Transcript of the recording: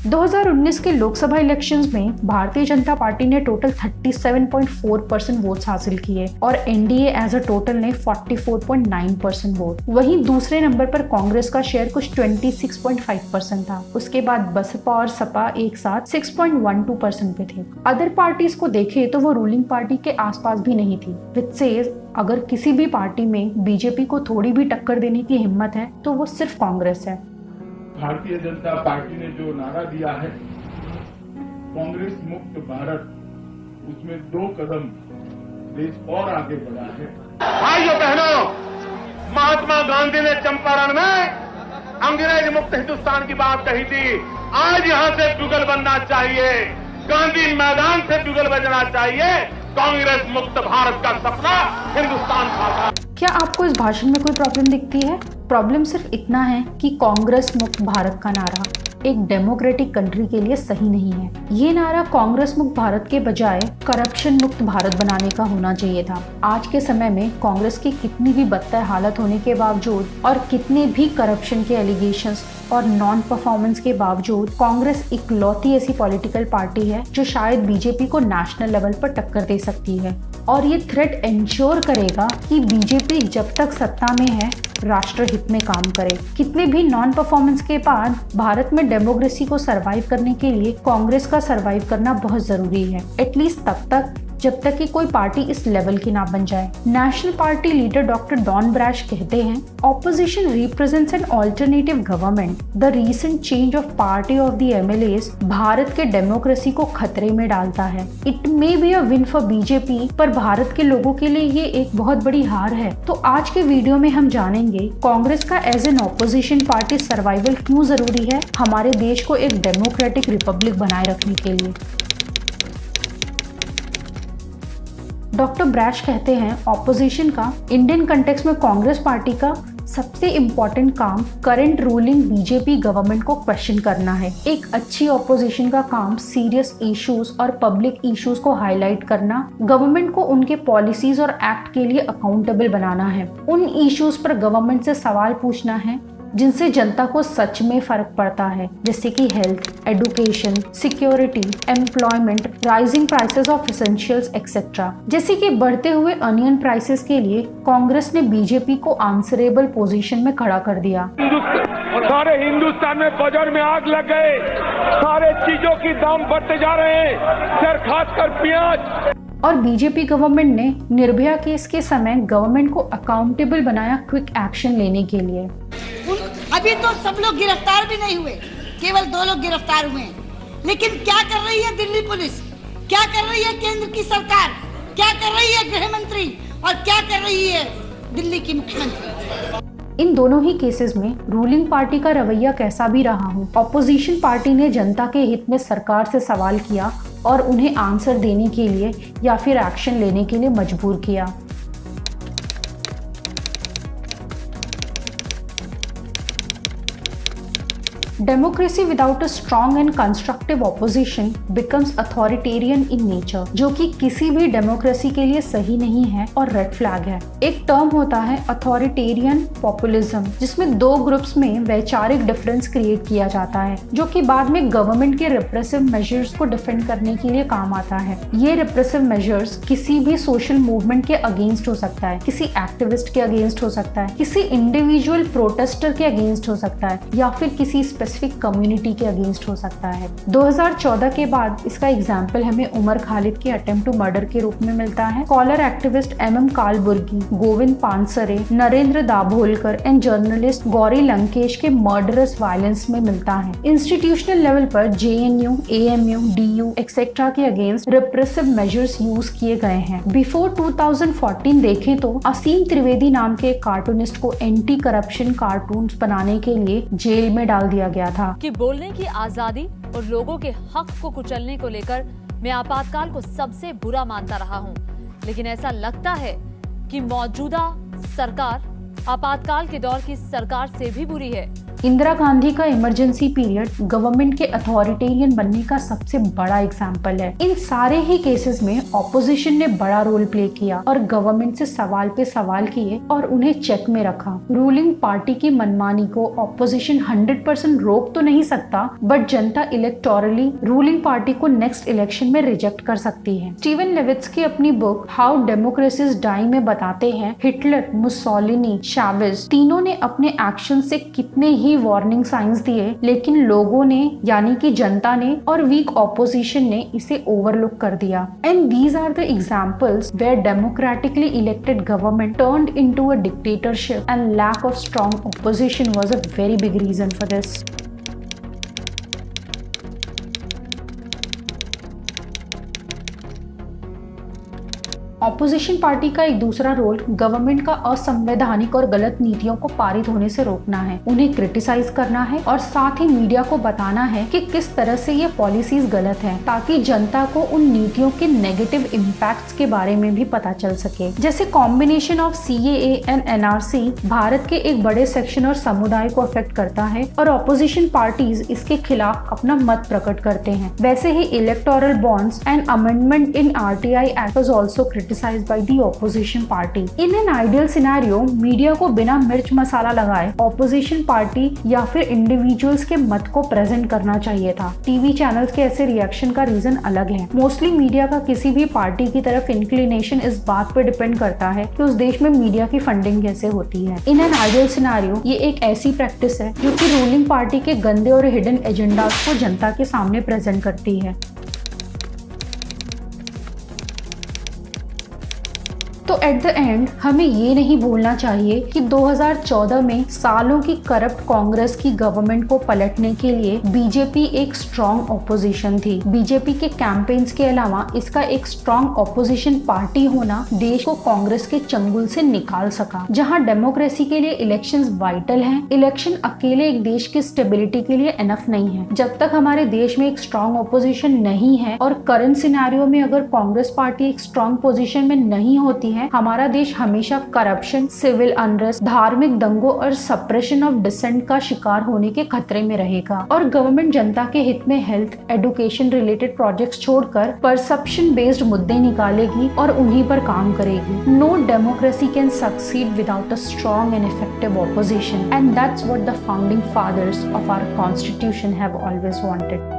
2019 के लोकसभा इलेक्शंस में भारतीय जनता पार्टी ने टोटल 37.4% वोट्स हासिल किए और एनडीए एज अ टोटल ने 44.9% वोट। वहीं दूसरे नंबर पर कांग्रेस का शेयर कुछ 26.5% था। उसके बाद बसपा और सपा एक साथ 6.12% पे थे। अदर पार्टीज को देखे तो वो रूलिंग पार्टी के आसपास भी नहीं थी। विच सेज अगर किसी भी पार्टी में बीजेपी को थोड़ी भी टक्कर देने की हिम्मत है तो वो सिर्फ कांग्रेस है। भारतीय जनता पार्टी ने जो नारा दिया है कांग्रेस मुक्त भारत, उसमें 2 कदम देश और आगे बढ़ा है। भाइयों बहनों, महात्मा गांधी ने चंपारण में अंग्रेज मुक्त हिंदुस्तान की बात कही थी। आज यहां से जुगल बनना चाहिए, गांधी मैदान से जुगल बजना चाहिए। कांग्रेस मुक्त भारत का सपना हिंदुस्तान का। क्या आपको इस भाषण में कोई प्रॉब्लम दिखती है? प्रॉब्लम सिर्फ इतना है कि कांग्रेस मुक्त भारत का नारा एक डेमोक्रेटिक कंट्री के लिए सही नहीं है। ये नारा कांग्रेस मुक्त भारत के बजाय करप्शन मुक्त भारत बनाने का होना चाहिए था। आज के समय में कांग्रेस की कितनी भी बदतर हालत होने के बावजूद और कितने भी करप्शन के एलिगेशंस और नॉन परफॉर्मेंस के बावजूद कांग्रेस इकलौती ऐसी पॉलिटिकल पार्टी है जो शायद बीजेपी को नेशनल लेवल पर टक्कर दे सकती है। और ये थ्रेट इंश्योर करेगा कि बीजेपी जब तक सत्ता में है राष्ट्र हित में काम करे। कितने भी नॉन परफॉर्मेंस के बाद भारत में डेमोक्रेसी को सरवाइव करने के लिए कांग्रेस का सरवाइव करना बहुत जरूरी है, एटलीस्ट तब तक जब तक कि कोई पार्टी इस लेवल की ना बन जाए। National party leader doctor Don Brash कहते हैं, opposition represents an alternative government. The recent change of party of the MLAs Bharat के डेमोक्रेसी को खतरे में डालता है। It may be a win for BJP, पर भारत के लोगों के लिए ये एक बहुत बड़ी हार है। तो आज के वीडियो में हम जानेंगे कांग्रेस का as an opposition party survival क्यों जरूरी है हमारे देश को एक डेमोक्रेटिक रिपब्लिक बनाए रखने के लिए। डॉक्टर ब्रैश कहते हैं, ऑपोजिशन का इंडियन कंटेक्स्ट में कांग्रेस पार्टी का सबसे इम्पोर्टेंट काम करंट रूलिंग बीजेपी गवर्नमेंट को क्वेश्चन करना है। एक अच्छी ऑपोजिशन का काम सीरियस इश्यूज और पब्लिक इश्यूज को हाईलाइट करना, गवर्नमेंट को उनके पॉलिसीज और एक्ट के लिए अकाउंटेबल बनाना है। उन इश्यूज पर गवर्नमेंट से सवाल पूछना है जिनसे जनता को सच में फर्क पड़ता है, जैसे कि health, education, security, employment, rising prices of essentials etcetera. जैसे कि बढ़ते हुए अनियन प्राइसेस के लिए कांग्रेस ने बीजेपी को आंसरेबल पोजीशन में खड़ा कर दिया। सारे हिंदुस्तान में बाजार में आग लग गए, सारे चीजों की दाम बढ़ते जा रहे हैं, सर खासकर प्याज। और बीजेपी गवर्नमेंट ने निर्भया केस के समय गवर्नमेंट को अकाउंटेबल बनाया क्विक एक्शन लेने के लिए। अभी तो सब लोग गिरफ्तार भी नहीं हुए, केवल 2 लोग गिरफ्तार हुए हैं। लेकिन क्या कर रही है दिल्ली पुलिस, क्या कर रही है केंद्र की सरकार, क्या कर रही है गृह मंत्री और क्या कर रही है दिल्ली की मुख्यमंत्री। इन दोनों ही केसेस में रूलिंग पार्टी का रवैया कैसा भी रहा हो, ऑपोजिशन पार्टी ने जनता के हित में सरकार से सवाल किया और उन्हें आंसर देने के लिए या फिर एक्शन लेने के लिए मजबूर किया। Democracy without a strong and constructive opposition becomes authoritarian in nature, जो कि किसी भी डेमोक्रेसी के लिए सही नहीं है और रेड फ्लैग है। एक टर्म होता है अथॉरिटेरियन पॉपुलिज्म, जिसमें 2 ग्रुप्स में वैचारिक डिफरेंस क्रिएट किया जाता है, जो कि बाद में गवर्नमेंट के रिप्रेसिव मेजर्स को डिफेंड करने के लिए काम आता है। ये रिप्रेसिव मेजर्स किसी भी सोशल मूवमेंट के अगेंस्ट हो सकता है, किसी एक्टिविस्ट के अगेंस्ट हो सकता है, किसी इंडिविजुअल प्रोटेस्टर के अगेंस्ट हो सकता है, या फिर किसी स्पेसिफिक कम्युनिटी के अगेंस्ट हो सकता है। 2014 के बाद इसका एग्जाम्पल हमें उमर खालिद के अटेम्प्ट टू मर्डर के रूप में मिलता है, scholar activist M Kalburgi, Govind Pansare, Narendra Dabholkar and journalist Gauri Lankesh के मर्डरस वायलेंस में मिलता है। इंस्टीट्यूशनल लेवल पर जेएनयू, एएमयू, डीयू एक्सेट्रा के अगेंस्ट रिप्रेसिव मेजर्स यूज किए गए हैं। बिफोर 2014 देखें तो असीम त्रिवेदी नाम के कार्टूनिस्ट को एंटी करप्शन कार्टून्स बनाने के लिए जेल में डाल दिया गया था। कि बोलने की आजादी और लोगों के हक को कुचलने को लेकर मैं आपातकाल को सबसे बुरा मानता रहा हूं, लेकिन ऐसा लगता है कि मौजूदा सरकार आपातकाल के दौर की सरकार से भी बुरी है। इंदिरा गांधी का इमरजेंसी पीरियड गवर्नमेंट के अथॉरिटेरियन बनने का सबसे बड़ा एग्जाम्पल है। इन सारे ही केसेस में ऑपोजिशन ने बड़ा रोल प्ले किया और गवर्नमेंट से सवाल पे सवाल किए और उन्हें चेक में रखा। रूलिंग पार्टी की मनमानी को ऑपोजिशन 100% रोक तो नहीं सकता, बट जनता इलेक्टोरली रूलिंग पार्टी को नेक्स्ट इलेक्शन में रिजेक्ट कर सकती है। स्टीवन लेविट्स्की अपनी book how democracy is dying में बताते हैं हिटलर, मुसोलिनी, चावेज तीनों ने अपने एक्शन से कितने ही वार्निंग साइंस दिए, लेकिन लोगों ने यानी कि जनता ने और वीक ऑपोजिशन ने इसे ओवरलुक कर दिया। And these are the examples where democratically elected government turned into a dictatorship and lack of strong opposition was a very big reason for this. Opposition party का एक दूसरा रोल गवर्नमेंट का असंवैधानिक और गलत नीतियों को पारित होने से रोकना है, उन्हें क्रिटिसाइज करना है और साथ ही मीडिया को बताना है कि किस तरह से ये पॉलिसीज गलत हैं, ताकि जनता को उन नीतियों के नेगेटिव इम्पैक्ट्स के बारे में भी पता चल सके। जैसे combination of CAA and NRC Bharat के एक बड़े सेक्शन और समुदाय को अफेक्ट करता है और ऑपोजिशन पार्टीज इसके खिलाफ अपना मत प्रकट करते हैं। वैसे ही electoral bonds and amendment in RTI act was also criticised by the opposition party. In an ideal scenario, media को बिना मिर्च मसाला लगाए ऑपोजिशन पार्टी या फिर इंडिविजुअल्स के मत को प्रेजेंट करना चाहिए था। टीवी चैनल्स के ऐसे रिएक्शन का रीजन अलग है। मोस्टली मीडिया का किसी भी पार्टी की तरफ इंक्लिनेशन इस बात पर डिपेंड करता है कि उस देश में मीडिया की फंडिंग कैसे होती है। इन एन आइडियल सिनेरियो ये एक ऐसी प्रैक्टिस है जो कि रूलिंग पार्टी के गंदे और हिडन एजेंडाज को जनता के सामने प्रेजेंट करती है। तो एट द एंड हमें ये नहीं भूलना चाहिए कि 2014 में सालों की करप्ट कांग्रेस की गवर्नमेंट को पलटने के लिए बीजेपी एक स्ट्रॉन्ग ऑपोजिशन थी। बीजेपी के कैंपेन्स के अलावा इसका एक स्ट्रॉन्ग ऑपोजिशन पार्टी होना देश को कांग्रेस के चंगुल से निकाल सका। जहां डेमोक्रेसी के लिए इलेक्शंस वाइटल हैं, इलेक्शन अकेले एक देश की स्टेबिलिटी के लिए इनफ नहीं है। जब तक हमारे देश में एक स्ट्रॉन्ग ऑपोजिशन नहीं है और करंट सिनेरियो में अगर कांग्रेस पार्टी एक स्ट्रॉन्ग पोजीशन में नहीं होती है, हमारा देश हमेशा करप्शन, सिविल अनरेस्ट, धार्मिक दंगों और सप्रेशन ऑफ डिसेंट का शिकार होने के खतरे में रहेगा। और गवर्नमेंट जनता के हित में हेल्थ, एजुकेशन रिलेटेड प्रोजेक्ट्स छोड़कर परसेप्शन बेस्ड मुद्दे निकालेगी और उन्हीं पर काम करेगी। No democracy can succeed without a strong and effective opposition, and that's what the founding fathers of our constitution have always wanted.